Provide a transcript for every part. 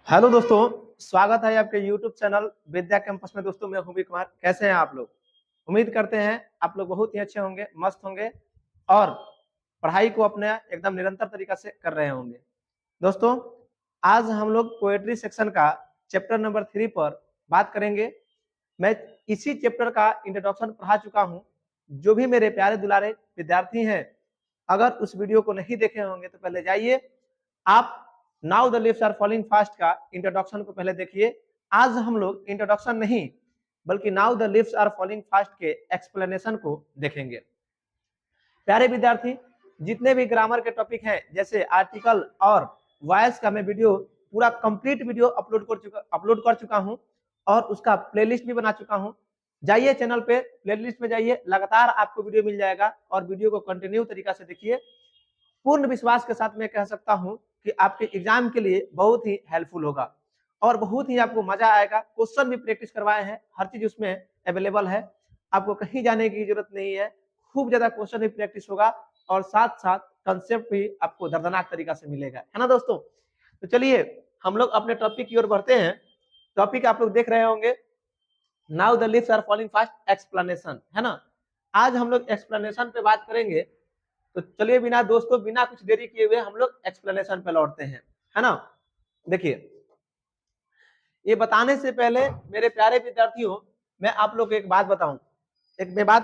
Hello दोस्तों, स्वागत है आपके YouTube चैनल विद्या कैंपस में। दोस्तों मैं हुमी कुमार। कैसे हैं आप लोग? उम्मीद करते हैं आप लोग बहुत ही अच्छे होंगे, मस्त होंगे और पढ़ाई को अपने एकदम निरंतर तरीका से कर रहे होंगे। दोस्तों आज हम लोग पोएट्री सेक्शन का चैप्टर नंबर 3 पर बात करेंगे। मैं इसी चैप्टर का इंट्रोडक्शन पढ़ा चुका हूँ। जो भी मेरे प्यारे दुलारे विद्यार्थी हैं, अगर उस वीडियो को नहीं देखे होंगे तो पहले जाइए आप now the leaves are falling fast का इंट्रोडक्शन को पहले देखिए। आज हम लोग इंट्रोडक्शन नहीं बल्कि now the leaves are falling fast के एक्सप्लेनेशन को देखेंगे। प्यारे विद्यार्थी, जितने भी ग्रामर के टॉपिक हैं जैसे आर्टिकल और वॉइस का मैं वीडियो पूरा कंप्लीट वीडियो अपलोड कर चुका हूं और उसका प्लेलिस्ट भी बना चुका हूं। जाइए चैनल पे, प्लेलिस्ट में जाइए, लगातार आपको वीडियो मिल जाएगा और वीडियो को कंटिन्यू तरीका से देखिए। पूर्ण विश्वास के साथ मैं कह सकता हूं कि आपके एग्जाम के लिए बहुत ही हेल्पफुल होगा और बहुत ही आपको मजा आएगा। क्वेश्चन भी प्रैक्टिस करवाए हैं, हर चीज उसमें अवेलेबल है, आपको कहीं जाने की जरूरत नहीं है। खूब ज्यादा क्वेश्चन भी प्रैक्टिस होगा और साथ साथ कंसेप्ट भी आपको दर्दनाक तरीका से मिलेगा, है ना दोस्तों। तो चलिए हम लोग अपने टॉपिक की ओर बढ़ते हैं। टॉपिक आप लोग देख रहे होंगे, now the leaves are falling fast explanation, है ना। आज हम लोग एक्सप्लेनेशन पे बात करेंगे। तो चलिए बिना दोस्तों बिना कुछ देरी किए हुए हम लोग एक्सप्लेनेशन पे लौटते हैं, है ना। देखिए, ये बताने से पहले मेरे प्यारे विद्यार्थियों, मैं आप लोग को एक बात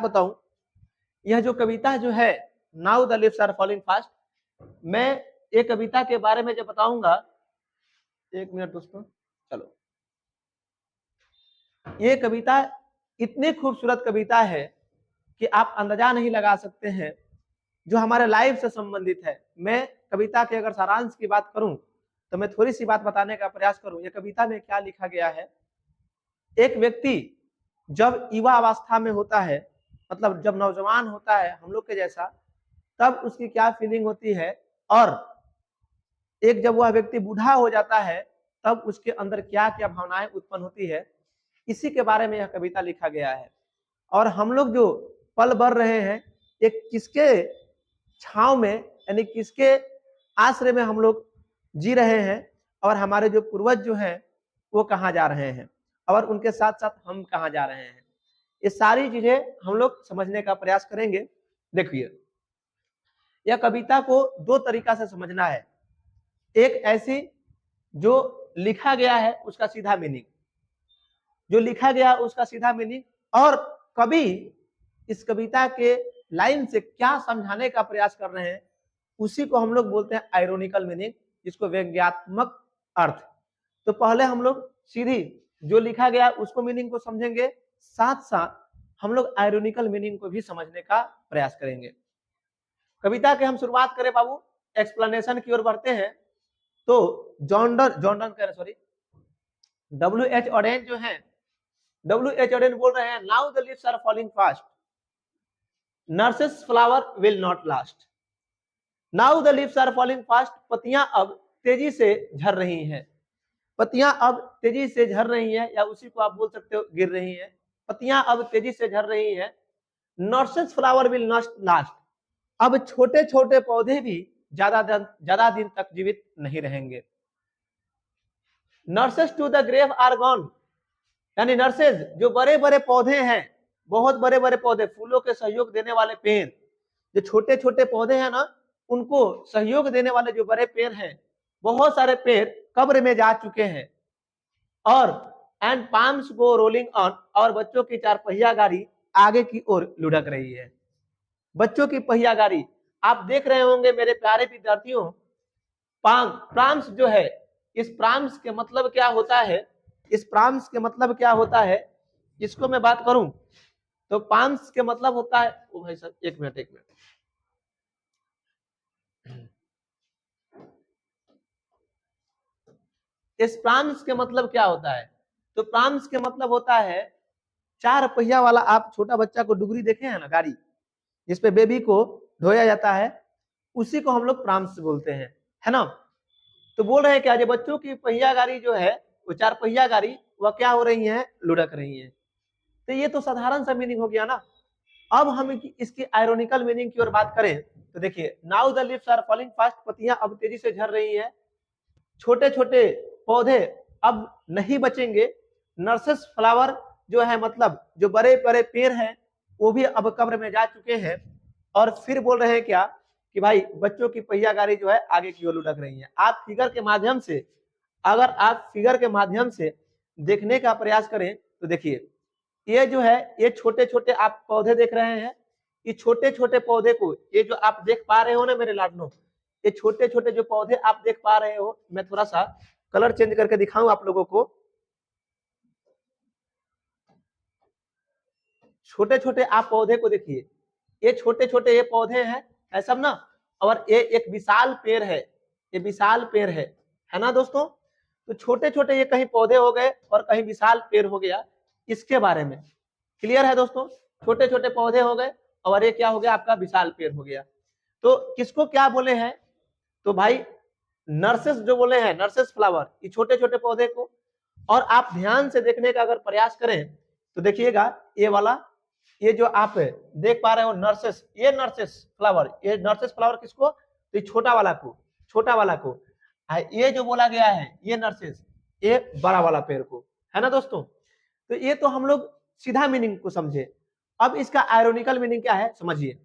बताऊं। यह जो कविता जो है now the leaves are falling fast, मैं ये कविता के बारे में जब बताऊंगा, एक मिनट दोस्तों, चलो। ये कविता इतनी खूबसूरत कविता है कि आप अंदाजा नहीं लगा सकते हैं, जो हमारे लाइफ से संबंधित है। मैं कविता के अगर सारांश की बात करूं तो मैं थोड़ी सी बात बताने का प्रयास करूं। ये कविता में क्या लिखा गया है। एक व्यक्ति जब युवा अवस्था में होता है, मतलब जब नौजवान होता है हम लोग के जैसा, तब उसकी क्या फीलिंग होती है, और एक जब वह व्यक्ति बूढ़ा हो जाता है तब उसके अंदर क्या क्या भावनाएं उत्पन्न होती है, इसी के बारे में यह कविता लिखा गया है। और हम लोग जो पल भर रहे हैं, एक किसके छाव में यानी किसके आश्रय में हम लोग जी रहे हैं, और हमारे जो पूर्वज जो हैं वो कहाँ जा रहे हैं, और उनके साथ साथ हम कहाँ जा रहे हैं, ये सारी चीजें हम लोग समझने का प्रयास करेंगे। देखिए, यह कविता को दो तरीका से समझना है। एक ऐसी जो लिखा गया है उसका सीधा मीनिंग, और कवि इस कविता के लाइन से क्या समझाने का प्रयास कर रहे हैं, उसी को हम लोग बोलते हैं आयरोनिकल मीनिंग, जिसको व्यंग्यात्मक अर्थ। तो पहले हम लोग सीधी जो लिखा गया उसको मीनिंग को समझेंगे, साथ साथ हम लोग आयरोनिकल मीनिंग को भी समझने का प्रयास करेंगे। कविता के हम शुरुआत करें बाबू, एक्सप्लेनेशन की ओर बढ़ते हैं। तो WH ऑरेंज जो है, WH ऑरेंज बोल रहे हैं now the leaves are falling fast, nurses flower will not last. Now the leaves are falling fast, पत्तियां अब तेजी से झड़ रही हैं। पत्तियां अब तेजी से झड़ रही हैं, या उसी को आप बोल सकते हो गिर रही हैं। पत्तियां अब तेजी से झड़ रही हैं। Nurses flower will not last, अब छोटे छोटे पौधे भी ज्यादा दिन तक जीवित नहीं रहेंगे। Nurses to the grave are gone, यानी नर्सेज जो बड़े बड़े पौधे हैं, बहुत बड़े बड़े पौधे, फूलों के सहयोग देने वाले पेड़, जो छोटे छोटे पौधे हैं ना, उनको सहयोग देने वाले जो बड़े पेड़ हैं, बहुत सारे पेड़ कब्र में जा चुके हैं। और and palms go rolling on, और बच्चों की चार पहिया गाड़ी आगे की ओर लुढ़क रही है। बच्चों की पहिया गाड़ी आप देख रहे होंगे मेरे प्यारे विद्यार्थियों। प्राम्स जो है, इस प्राम्स के मतलब क्या होता है, इसको मैं बात करूं तो प्राम्स के मतलब होता है, ओ भाई सर एक मिनट, इस प्राम्स के मतलब क्या होता है। तो प्राम्स के मतलब होता है चार पहिया वाला, आप छोटा बच्चा को डुगरी देखे हैं ना, गाड़ी जिसपे बेबी को ढोया जाता है, उसी को हम लोग प्राम्स बोलते हैं, है ना। तो बोल रहे हैं क्या, जो बच्चों की पहिया गाड़ी जो है, वो चार पहिया गाड़ी, वह क्या हो रही है, लुढ़क रही है। तो ये तो साधारण सा मीनिंग हो गया ना। अब हम इसकी आयरोनिकल मीनिंग की ओर बात करें तो देखिए, now the leaves are falling fast, पत्तियां अब तेजी से झड़ रही हैं। छोटे छोटे पौधे अब नहीं बचेंगे। नर्सेस फ्लावर जो है मतलब जो बड़े बड़े पेड़ हैं वो भी अब कब्र में जा चुके हैं। और फिर बोल रहे हैं क्या कि भाई बच्चों की पहिया गाड़ी जो है आगे की ओर लुढ़क रही है। आप फिगर के माध्यम से, अगर आप फिगर के माध्यम से देखने का प्रयास करें तो देखिए ये जो है ये छोटे छोटे आप पौधे देख रहे हैं। ये छोटे छोटे पौधे को, ये जो आप देख पा रहे हो ना मेरे लाडनो, ये छोटे छोटे जो पौधे आप देख पा रहे हो, मैं थोड़ा सा कलर चेंज करके दिखाऊं आप लोगों को। छोटे छोटे आप पौधे को देखिए, ये छोटे छोटे ये पौधे हैं, है सब ना। और ये एक विशाल पेड़ है, ये विशाल पेड़ है ना दोस्तों। तो छोटे छोटे ये कहीं पौधे हो गए और कहीं विशाल पेड़ हो गया, इसके बारे में क्लियर है दोस्तों। छोटे छोटे पौधे हो गए और ये क्या हो गया आपका विशाल पेड़ हो गया। तो किसको क्या बोले हैं, तो भाई नर्सेस जो बोले हैं, नर्सेस फ्लावर, ये छोटे छोटे पौधे को। और आप ध्यान से देखने का अगर प्रयास करें तो देखिएगा ये वाला, ये जो आप देख पा रहे हो नर्सेस, ये नर्सेस फ्लावर, ये नर्सेस फ्लावर किसको, तो छोटा वाला को, छोटा वाला को। ये जो बोला गया है ये नर्सेस, ये बड़ा वाला पेड़ को, है ना दोस्तों। तो ये तो हम लोग सीधा मीनिंग को समझे। अब इसका आयरोनिकल मीनिंग क्या है समझिए।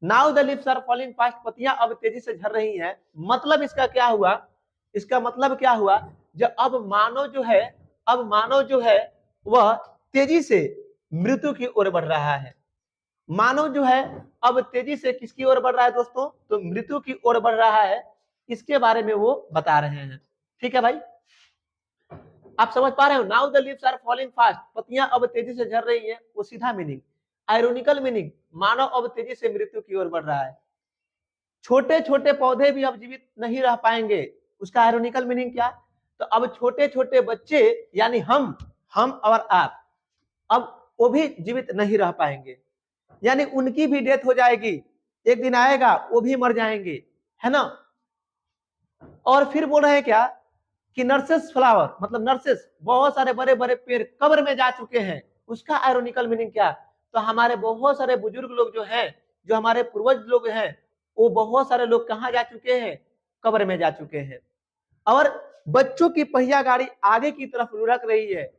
Now the leaves are falling fast, पत्तियां अब तेजी से झड़ रही हैं। मतलब इसका क्या हुआ, इसका मतलब क्या हुआ, जब अब मानव जो है, अब मानव जो है वह तेजी से मृत्यु की ओर बढ़ रहा है। मानव जो है अब तेजी से किसकी ओर बढ़ रहा है दोस्तों, तो मृत्यु की ओर बढ़ रहा है। इसके बारे में वो बता रहे हैं। ठीक है भाई, आप समझ पा रहे हो। Now the leaves are falling fast, पत्तियां अब तेजी से झड़ रही हैं, वो सीधा मीनिंग। आयरोनिकल मीनिंग, मानव अब तेजी से मृत्यु की ओर बढ़ रहा है। छोटे छोटे पौधे भी अब जीवित नहीं रह पाएंगे, उसका आयरोनिकल मीनिंग क्या, तो अब छोटे छोटे बच्चे यानी हम और आप, अब वो भी जीवित नहीं रह पाएंगे, यानी उनकी भी डेथ हो जाएगी। एक दिन आएगा वो भी मर जाएंगे, है ना। और फिर बोल रहे हैं क्या कि नर्सेस फ्लावर, मतलब नर्सेस, बहुत सारे बड़े बड़े पेड़ कब्र में जा चुके हैं। उसका आयरोनिकल मीनिंग क्या, तो हमारे बहुत सारे बुजुर्ग लोग जो हैं, जो हमारे पूर्वज लोग हैं, वो बहुत सारे लोग कहाँ जा चुके हैं, कब्र में जा चुके हैं। और बच्चों की पहिया गाड़ी आगे की तरफ लुढ़क रही है।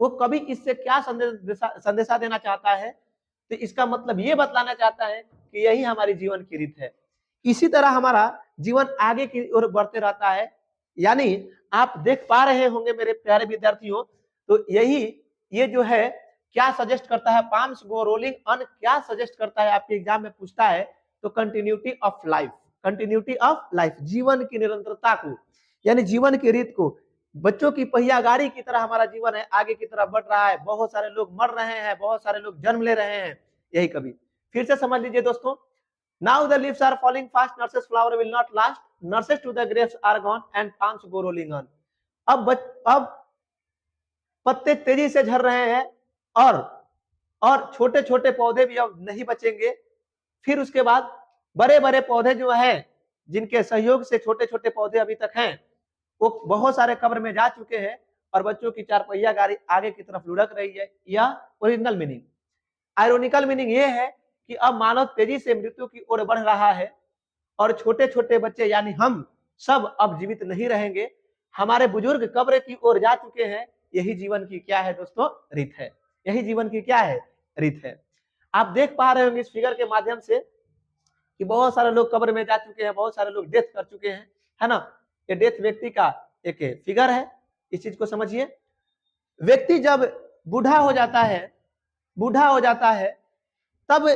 वो कभी इससे क्या संदेशा देना चाहता है, तो इसका मतलब ये बतलाना चाहता है कि यही हमारी जीवन की रीत है। इसी तरह हमारा जीवन आगे की ओर बढ़ते रहता है। यानी आप देख पा रहे होंगे मेरे प्यारे विद्यार्थियों, तो यही ये जो है क्या सजेस्ट करता है, पाम्स गो रोलिंग ऑन क्या सजेस्ट करता है, आपके एग्जाम में पूछता है तो continuity of life, continuity of life, जीवन की निरंतरता को, यानी जीवन की रीत को। बच्चों की पहिया गाड़ी की तरह हमारा जीवन है, आगे की तरफ बढ़ रहा है। बहुत सारे लोग मर रहे हैं, बहुत सारे लोग जन्म ले रहे हैं, यही कभी। फिर से समझ लीजिए दोस्तों, now the leaves are falling fast, nurses flower will not last, nurses to the graves are gone and palms go rolling on. अब पत्ते तेजी से झड़ रहे हैं और छोटे छोटे पौधे भी अब नहीं बचेंगे। फिर उसके बाद बड़े बड़े पौधे जो हैं, जिनके सहयोग से छोटे छोटे पौधे अभी तक हैं, वो बहुत सारे कब्र में जा चुके हैं और बच्चों की चार पहिया गाड़ी आगे की तरफ लुढ़क रही है। यह ओरिजिनल मीनिंग। आयरोनिकल मीनिंग ये है कि अब मानव तेजी से मृत्यु की ओर बढ़ रहा है और छोटे छोटे बच्चे यानी हम सब अब जीवित नहीं रहेंगे। हमारे बुजुर्ग कब्र की ओर जा चुके हैं। यही जीवन की क्या है दोस्तों, रीत है। यही जीवन की क्या है, रीत है। आप देख पा रहे होंगे इस फिगर के माध्यम से कि बहुत सारे लोग कब्र में जा चुके हैं, बहुत सारे लोग डेथ कर चुके हैं, है ना। ये डेथ व्यक्ति का एक फिगर है, इस चीज को समझिए। व्यक्ति जब बूढ़ा हो जाता है, बूढ़ा हो जाता है, तब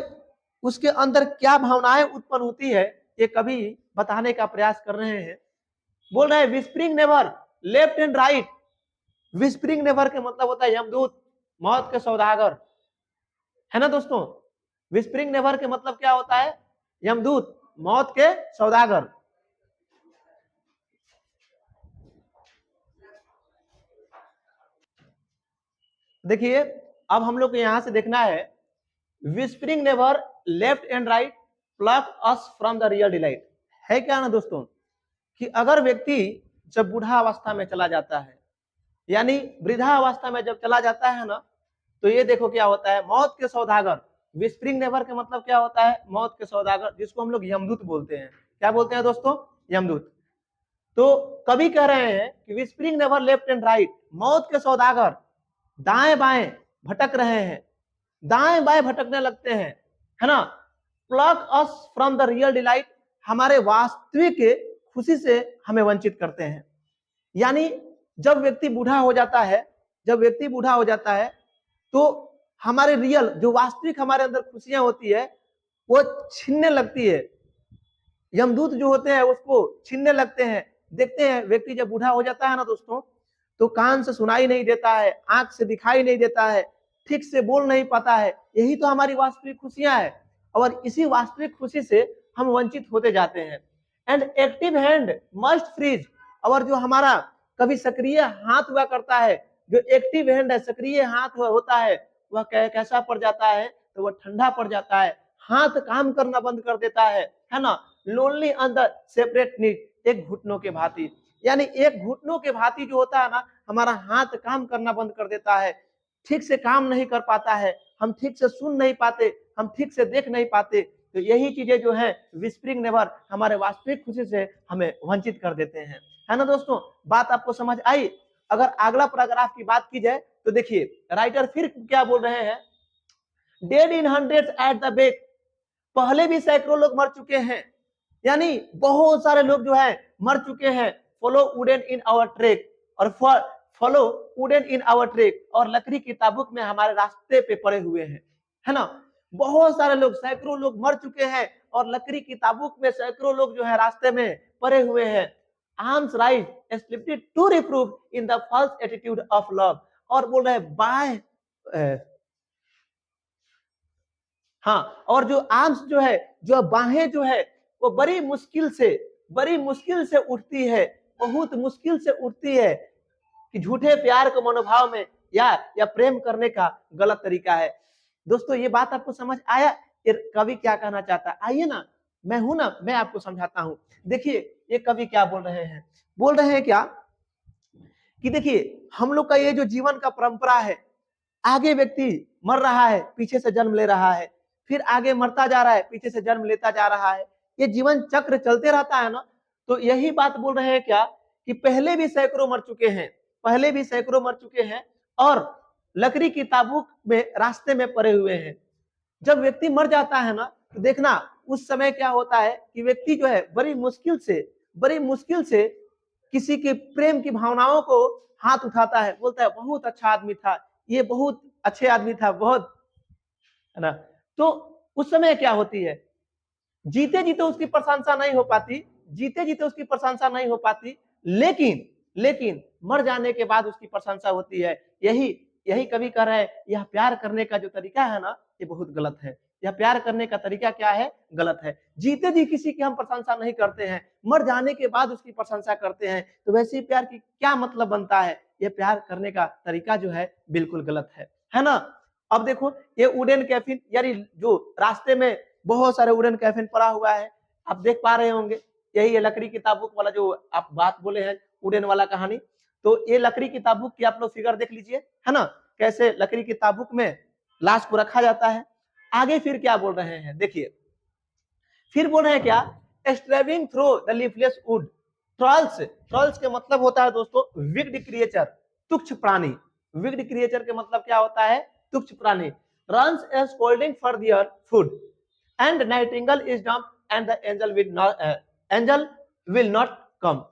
उसके अंदर क्या भावनाएं उत्पन्न होती है, ये कभी बताने का प्रयास कर रहे हैं। बोल रहे हैं whispering never left and right. Whispering never के मतलब होता है यमदूत, मौत के सौदागर, है ना दोस्तों। विस्परिंग नेवर के मतलब क्या होता है, यमदूत, मौत के सौदागर। देखिए अब हम लोग को यहां से देखना है, whispering never left and right pluck us from the real delight. है क्या ना दोस्तों कि अगर व्यक्ति जब बूढ़ा अवस्था में चला जाता है, यानी वृद्धा अवस्था में जब चला जाता है ना, तो ये देखो क्या होता है, मौत के सौदागर। विस्परिंग नेवर के मतलब क्या होता है, मौत के सौदागर, जिसको हम लोग यमदूत बोलते हैं। क्या बोलते हैं दोस्तों, यमदूत। तो कवि कह रहे हैं कि whispering never left and right, मौत के सौदागर दाएं बाएं भटक रहे हैं, दाएं बाएं भटकने लगते हैं, है ना। Plug us from the real delight, हमारे वास्तविक खुशी से हमें वंचित करते हैं। यानी जब व्यक्ति बूढ़ा हो जाता है, जब व्यक्ति बूढ़ा हो जाता है तो हमारे रियल जो वास्तविक हमारे अंदर खुशियां होती है वो छीनने लगती है, यमदूत जो होते हैं उसको छीनने लगते हैं। देखते हैं व्यक्ति जब बूढ़ा हो जाता है ना दोस्तों, तो कान से सुनाई नहीं देता है, आंख से दिखाई नहीं देता है, ठीक से बोल नहीं पाता है। यही तो हमारी वास्तविक खुशियां है और इसी वास्तविक खुशी से हम वंचित होते जाते हैं। And active hand must freeze, और जो हमारा कभी सक्रिय हाथ हुआ करता है, जो एक्टिव हैंड है, सक्रिय हाथ होता है, वह कैसा पड़ जाता है, तो वह ठंडा पड़ जाता है, हाथ काम करना बंद कर देता है ना। लोनली अंदर सेपरेट नीड, एक घुटनों के भांति, यानी एक घुटनों के भांति जो होता है ना, हमारा हाथ काम करना बंद कर देता है, ठीक से काम नहीं कर पाता है, हम ठीक से सुन नहीं पाते, हम ठीक से देख नहीं पाते। तो यही चीजें जो है विस्परिंग नेवर हमारे वास्तविक खुशी से हमें वंचित कर देते हैं, है ना दोस्तों। बात आपको समझ आई। अगर अगला पैराग्राफ की बात की जाए तो देखिए राइटर फिर क्या बोल रहे हैं, dead in hundreds at the back, पहले भी सैकड़ों लोग मर चुके हैं, यानी बहुत सारे लोग जो है मर चुके हैं। Follow wooden in our track, और follow wooden in our track, और लकड़ी की ताबूक में हमारे रास्ते पे पड़े हुए हैं, है ना। बहुत सारे लोग, सैकड़ों लोग मर चुके हैं और लकड़ी की ताबूक में सैकड़ों लोग जो है रास्ते में पड़े हुए हैं। Arms rise slipted to reprove in the false attitude of love, और बोल रहे हैं बाय, हाँ, और जो आर्म्स जो है, जो बाहें जो है, वो बड़ी मुश्किल से उठती है, बहुत मुश्किल से उठती है, कि झूठे प्यार के मनोभाव में या प्रेम करने का गलत तरीका है। दोस्तों ये बात आपको समझ आया, कवि क्या कहना चाहता है? आइए ना, मैं हूं ना, मैं आपको समझाता हूं। देखिए ये कवि क्या बोल रहे हैं क्या, कि देखिए हम लोग का ये जो जीवन का परंपरा है, आगे व्यक्ति मर रहा है, पीछे से जन्म ले रहा है, फिर आगे मरता जा रहा है, पीछे से जन्म लेता जा रहा है, ये जीवन चक्र चलते रहता है ना। तो यही बात बोल रहे हैं क्या, कि पहले भी सैकड़ों मर चुके हैं, पहले भी सैकड़ों मर चुके हैं, और लकड़ी की ताबूक में रास्ते में पड़े हुए हैं। जब व्यक्ति मर जाता है ना, तो देखना उस समय क्या होता है, कि व्यक्ति जो है बड़ी मुश्किल से किसी के प्रेम की भावनाओं को हाथ उठाता है, बोलता है बहुत अच्छा आदमी था, ये बहुत अच्छे आदमी था, बहुत, है ना। तो उस समय क्या होती है, जीते जीते उसकी प्रशंसा नहीं हो पाती, लेकिन मर जाने के बाद उसकी प्रशंसा होती है। यही कवि कह रहे हैं, यह प्यार करने का जो तरीका है ना, ये बहुत गलत है। यह प्यार करने का तरीका क्या है, गलत है। जीते जी किसी की हम प्रशंसा नहीं करते हैं, मर जाने के बाद उसकी प्रशंसा करते हैं, तो वैसे प्यार की क्या मतलब बनता है। यह प्यार करने का तरीका जो है बिल्कुल गलत है ना। अब देखो ये वुडन कैफिन, यानी जो रास्ते में बहुत सारे वुडन कैफिन पड़ा हुआ है, आप देख पा रहे होंगे। यही है लकड़ी की ताबूक वाला जो आप बात बोले हैं, वुडन वाला कहानी। तो ये लकड़ी की ताबूक की आप लोग फिगर देख लीजिए, है ना, कैसे लकड़ी की ताबूक में लाश को रखा जाता है। आगे फिर क्या बोल रहे हैं, देखिए फिर बोल रहे हैं क्या, starving through the leafless wood, trolls के मतलब होता है दोस्तों विक्ड क्रिएचर, तुच्छ प्राणी। विक्ड क्रिएचर के मतलब क्या होता है, तुच्छ प्राणी। Runs as holding for their food and nightingale is dumb and the angel will not come.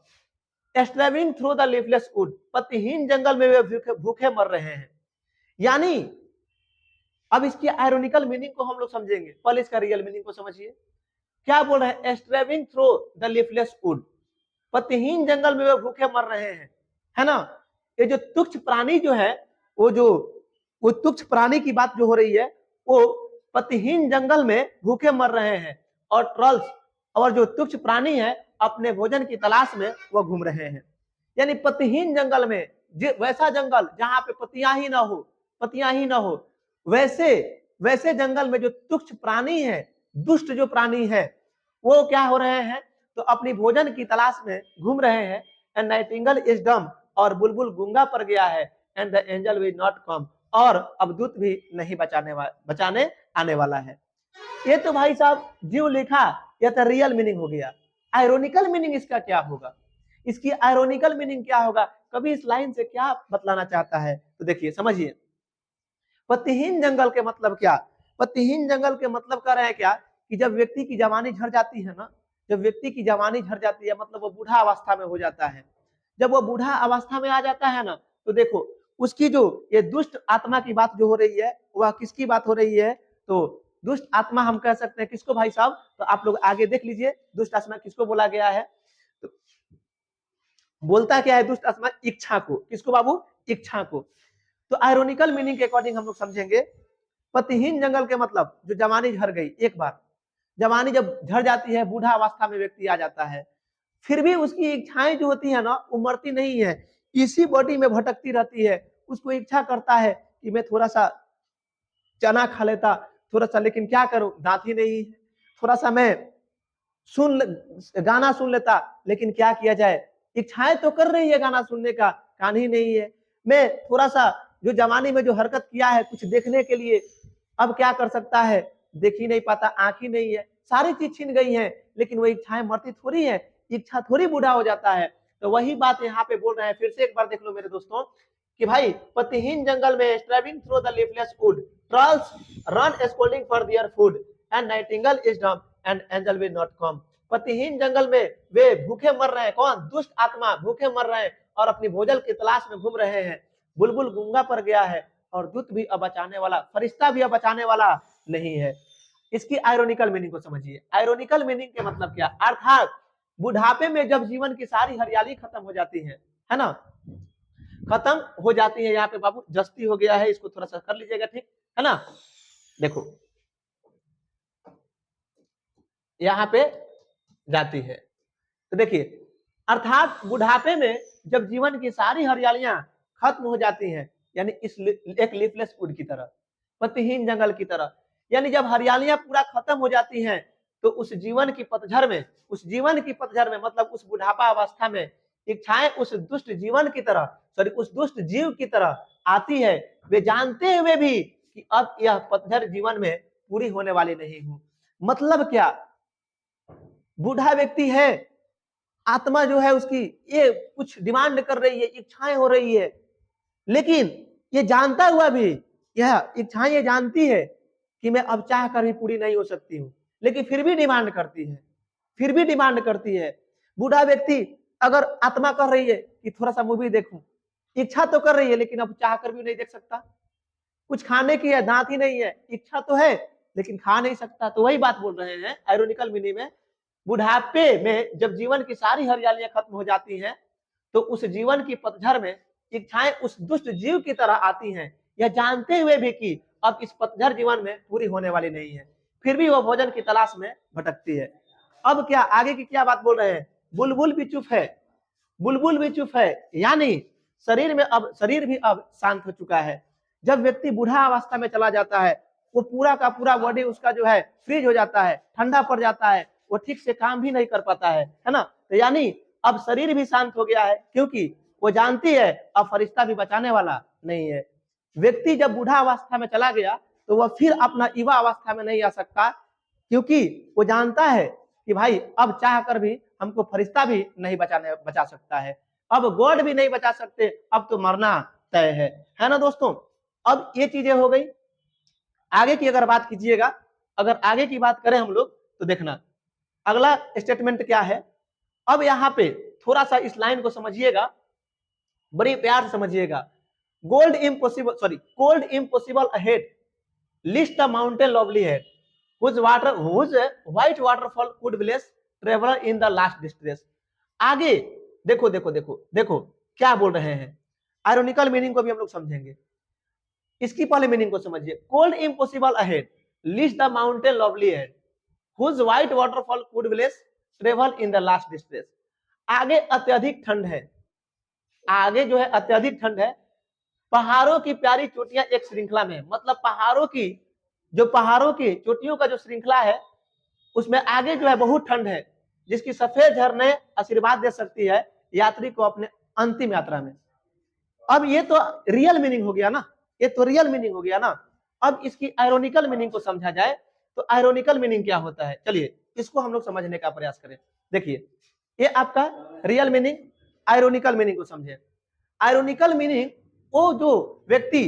Starving through the leafless wood, पत्तीहीन जंगल में वे भूखे मर रहे हैं। यानी अब इसकी आयरोनिकल मीनिंग को हम लोग समझेंगे, पहले इसका रियल मीनिंग को समझिए। क्या बोल रहे हैं, स्ट्रेविंग थ्रू द लीफलेस वुड, पत्तीहीन जंगल में वे भूखे मर रहे हैं, है ना। ये जो तुच्छ प्राणी जो है, वो तुच्छ प्राणी की बात जो हो रही है, वो पत्तीहीन जंगल में भूखे मर रहे हैं, और ट्रॉल्स और जो तुच्छ प्राणी है अपने भोजन की तलाश में वो घूम रहे हैं। यानी पत्तीहीन जंगल में, वैसा जंगल जहां पे पत्तियां ही ना हो, वैसे जंगल में जो तुच्छ प्राणी है, दुष्ट जो प्राणी है, वो क्या हो रहे हैं, तो अपनी भोजन की तलाश में घूम रहे हैं। एंड नाइटिंगेल इज डम, और बुलबुल गूंगा पड़ गया है। And the angel will not कम, और अब दूत भी नहीं बचाने आने वाला है। ये तो भाई साहब जीव लिखा, यह तो रियल मीनिंग हो गया। आयरोनिकल मीनिंग इसका क्या होगा, इसकी आयरोनिकल मीनिंग क्या होगा, कभी इस लाइन से क्या बतलाना चाहता है, तो देखिए समझिए। पतिहीन जंगल के मतलब क्या, पतिहीन जंगल के मतलब कह रहे हैं क्या कि जब व्यक्ति की जवानी झड़ जाती है ना, जब व्यक्ति की जवानी झड़ जाती है मतलब वो बूढ़ा अवस्था में हो जाता है, जब वो बूढ़ा अवस्था में आ जाता है ना, तो देखो उसकी जो ये दुष्ट आत्मा की बात जो हो रही है वह किसकी बात हो रही है, तो दुष्ट आत्मा हम कह सकते हैं किसको भाई साहब, तो आप लोग आगे देख लीजिए दुष्ट आत्मा किसको बोला गया है, तो बोलता क्या है दुष्ट आत्मा, इच्छा को, किसको बाबू, इच्छा को। तो आयरोनिकल मीनिंग के अकॉर्डिंग हम लोग समझेंगे, पतिहीन जंगल के मतलब जो जवानी झड़ गई, एक बार जवानी जब झड़ जाती है, बूढ़ा अवस्था में व्यक्ति आ जाता है, फिर भी उसकी इच्छाएं जो होती है ना वो मरती नहीं है, इसी बॉडी में भटकती रहती है। उसको इच्छा करता है कि मैं थोड़ा सा चना खा लेता, थोड़ा सा, लेकिन क्या करूं दांत ही नहीं है, थोड़ा सा मैं गाना सुन लेता, लेकिन क्या किया जाए, इच्छाएं तो कर रही है गाना सुनने का, कान ही नहीं है। मैं थोड़ा सा जो जवानी में जो हरकत किया है कुछ देखने के लिए, अब क्या कर सकता है, देख ही नहीं पाता, आंख ही नहीं है, सारी चीज छीन गई है, लेकिन वो इच्छाएं मरती थोड़ी है, इच्छा थोड़ी बूढ़ा हो जाता है। तो वही बात यहाँ पे बोल रहे हैं, फिर से एक बार देख लो मेरे दोस्तों कि भाई पतिहीन जंगल में striving through the leafless wood, trolls run scolding for their food, and nightingale is dumb and angel will not come. पतिहीन जंगल में वे भूखे मर रहे हैं, कौन, दुष्ट आत्मा भूखे मर रहे हैं और अपनी भोजन की तलाश में घूम रहे हैं। बुलबुल गूंगा पर गया है और दूत भी अब बचाने वाला, फरिश्ता भी अब बचाने वाला नहीं है। इसकी आयरोनिकल मीनिंग को समझिए। आयरोनिकल मीनिंग के मतलब क्या, अर्थात बुढ़ापे में जब जीवन की सारी हरियाली खत्म हो जाती है ना, खत्म हो जाती है। यहाँ पे बाबू जस्ती हो गया है, इसको थोड़ा सा कर लीजिएगा, ठीक है ना। देखो यहाँ पे जाती है, तो देखिए अर्थात बुढ़ापे में जब जीवन की सारी हरियालियां खत्म हो जाती हैं, यानी इस एक लीफलेस वुड की तरह, पतिहीन जंगल की तरह, यानी जब हरियालियां पूरा खत्म हो जाती हैं, तो उस जीवन की पतझड़ में, उस जीवन की पतझड़ में मतलब उस बुढ़ापा अवस्था में इच्छाएं उस दुष्ट जीवन की तरह, सॉरी उस दुष्ट जीव की तरह आती है, वे जानते हुए भी कि अब यह पतझड़ जीवन में पूरी होने वाली नहीं हूं। मतलब क्या, बूढ़ा व्यक्ति है, आत्मा जो है उसकी ये कुछ डिमांड कर रही है, इच्छाएं हो रही है, लेकिन ये जानता हुआ भी, यह इच्छाएं ये जानती है कि मैं अब चाह कर भी पूरी नहीं हो सकती हूँ, लेकिन फिर भी डिमांड करती है, फिर भी डिमांड करती है। बूढ़ा व्यक्ति अगर आत्मा कर रही है कि थोड़ा सा मूवी देखूं, इच्छा तो कर रही है लेकिन अब चाह कर भी नहीं देख सकता, कुछ खाने की है, दांत ही नहीं है, इच्छा तो है लेकिन खा नहीं सकता। तो वही बात बोल रहे हैं आयरोनिकल मीनिंग में, बुढ़ापे में जब जीवन की सारी हरियालियां खत्म हो जाती हैं, तो उस जीवन की पतझड़ में इच्छाएं उस दुष्ट जीव की तरह आती हैं, यह जानते हुए भी कि अब इस पतझड़ जीवन में पूरी होने वाली नहीं है, फिर भी वह भोजन की तलाश में भटकती है। अब क्या आगे की क्या बात बोल रहे हैं, बुलबुल भी चुप है, बुलबुल भी चुप है, यानी शरीर भी अब शांत हो चुका है। जब व्यक्ति बूढ़ा अवस्था में चला जाता है, वो पूरा का पूरा बॉडी उसका जो है फ्रीज हो जाता है, ठंडा पड़ जाता है, वो ठीक से काम भी नहीं कर पाता है ना। तो यानी अब शरीर भी शांत हो गया है, क्योंकि वो जानती है अब फरिश्ता भी बचाने वाला नहीं है। व्यक्ति जब बूढ़ा अवस्था में चला गया तो वह फिर अपना युवा अवस्था में नहीं आ सकता, क्योंकि वो जानता है कि भाई अब चाह कर भी हमको फरिश्ता भी नहीं बचा सकता है, अब गॉड भी नहीं बचा सकते, अब तो मरना तय है ना दोस्तों। अब ये चीजें हो गई। आगे की अगर बात कीजिएगा, अगर आगे की बात करें हम लोग, तो देखना अगला स्टेटमेंट क्या है। अब यहाँ पे थोड़ा सा इस लाइन को समझिएगा, बड़ी प्यार से समझिएगा। Cold impossible ahead, list the mountain lovely head, whose white waterfall could bless traveler in the last distress। आगे देखो देखो देखो देखो क्या बोल रहे हैं, आयरोनिकल मीनिंग को भी हम लोग समझेंगे। इसकी पहले मीनिंग को समझिए, cold impossible ahead, list the mountain lovely head, whose white waterfall could bless travel in the last distress। आगे अत्यधिक ठंड है, आगे जो है अत्यधिक ठंड है, पहाड़ों की प्यारी चोटियां एक श्रृंखला में, मतलब पहाड़ों की चोटियों का जो श्रृंखला है उसमें आगे जो है बहुत ठंड है, जिसकी सफेद झरने आशीर्वाद दे सकती है यात्री को अपने अंतिम यात्रा में। अब ये तो रियल मीनिंग हो गया ना, ये तो रियल मीनिंग हो गया ना। अब इसकी आयरोनिकल मीनिंग को समझा जाए तो आयरोनिकल मीनिंग क्या होता है, चलिए इसको हम लोग समझने का प्रयास करें। देखिए ये आपका रियल मीनिंग, आयरोनिकल मीनिंग को समझे। आयरोनिकल मीनिंग, वो जो व्यक्ति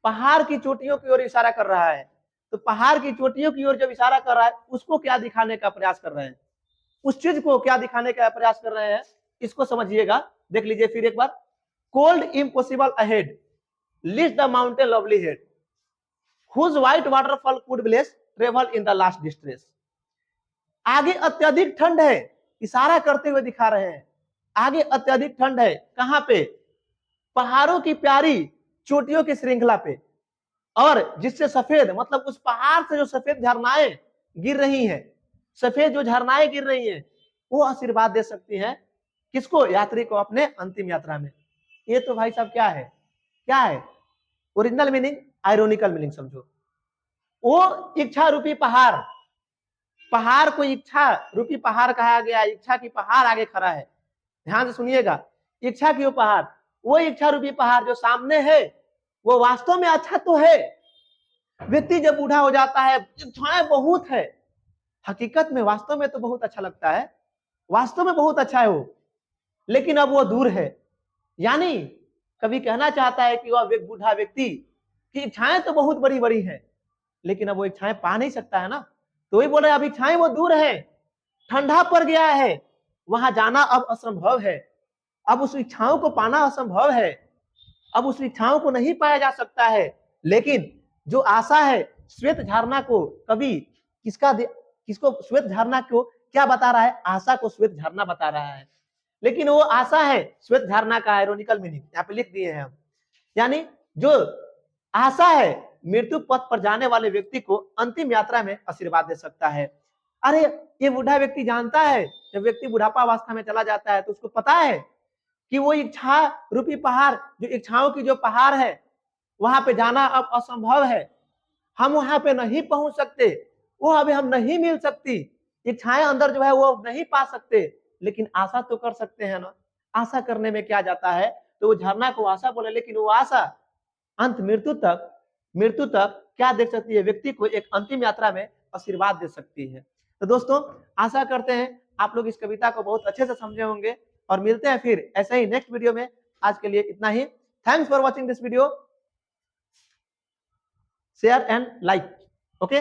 पहाड़ की चोटियों की ओर इशारा कर रहा है, तो पहाड़ की चोटियों की ओर जब इशारा कर रहा है, उसको क्या दिखाने का प्रयास कर रहे हैं, उस चीज को क्या दिखाने का प्रयास कर रहे हैं, इसको समझिएगा। देख लीजिए फिर एक बार, cold impossible ahead, list the mountain lovely head, whose white waterfall could bless travel in the last distress. आगे अत्यधिक ठंड है, इशारा करते हुए दिखा रहे हैं, आगे अत्यधिक ठंड है, कहां पे, पहाड़ों की प्यारी चोटियों की श्रृंखला पे, और जिससे सफेद, मतलब उस पहाड़ से जो सफेद झरनाएं गिर रही हैं, सफेद जो झरनाएं गिर रही हैं, वो आशीर्वाद दे सकती हैं किसको, यात्री को अपने अंतिम यात्रा में। ये तो भाई साहब क्या है, क्या है ओरिजिनल मीनिंग, आयरोनिकल मीनिंग समझो। वो इच्छा रूपी पहाड़, पहाड़ को इच्छा रूपी पहाड़ कहा गया, इच्छा की पहाड़ आगे खड़ा है, ध्यान से सुनिएगा, इच्छा की वो पहाड़, वो इच्छा रूपी पहाड़ जो सामने है, वो वास्तव में अच्छा तो है। व्यक्ति जब बूढ़ा हो जाता है, इच्छाएं बहुत है, हकीकत में वास्तव में तो बहुत अच्छा लगता है, वास्तव में बहुत अच्छा है वो, लेकिन अब वो दूर है। यानी कभी कहना चाहता है कि वह बूढ़ा व्यक्ति की इच्छाएं तो बहुत बड़ी बड़ी हैं, लेकिन अब वो इच्छाएं पा नहीं सकता है ना, तो वही बोल रहे हैं अब इच्छाएं वो दूर है, ठंडा पड़ गया है, वहां जाना अब असंभव है, अब उस इच्छाओं को पाना असंभव है, अब उस इच्छाओं को नहीं पाया जा सकता है। लेकिन जो आशा है, श्वेत झरना को कभी किसको श्वेत झरना को क्या बता रहा है, आशा को श्वेत झरना बता रहा है, लेकिन वो आशा है श्वेत झरना का आयरोनिकल मीनिंग यहाँ पे लिख दिए हैं हम। यानी जो आशा है मृत्यु पथ पर जाने वाले व्यक्ति को अंतिम यात्रा में आशीर्वाद दे सकता है। अरे ये बूढ़ा व्यक्ति जानता है, जब व्यक्ति बुढ़ापा अवस्था में चला जाता है तो उसको पता है कि वो इच्छा रूपी पहाड़, जो इच्छाओं की जो पहाड़ है, वहां पे जाना अब असंभव है, हम वहां पे नहीं पहुंच सकते, वो अभी हम नहीं मिल सकती, इच्छाएं अंदर जो है वो नहीं पा सकते, लेकिन आशा तो कर सकते हैं ना। आशा करने में क्या जाता है, तो वो झरना को आशा बोले, लेकिन वो आशा अंत मृत्यु तक क्या दे सकती है, व्यक्ति को एक अंतिम यात्रा में आशीर्वाद दे सकती है। तो दोस्तों आशा करते हैं आप लोग इस कविता को बहुत अच्छे से समझे होंगे, और मिलते हैं फिर ऐसे ही नेक्स्ट वीडियो में। आज के लिए इतना ही। Thanks for watching this video, share and like, okay.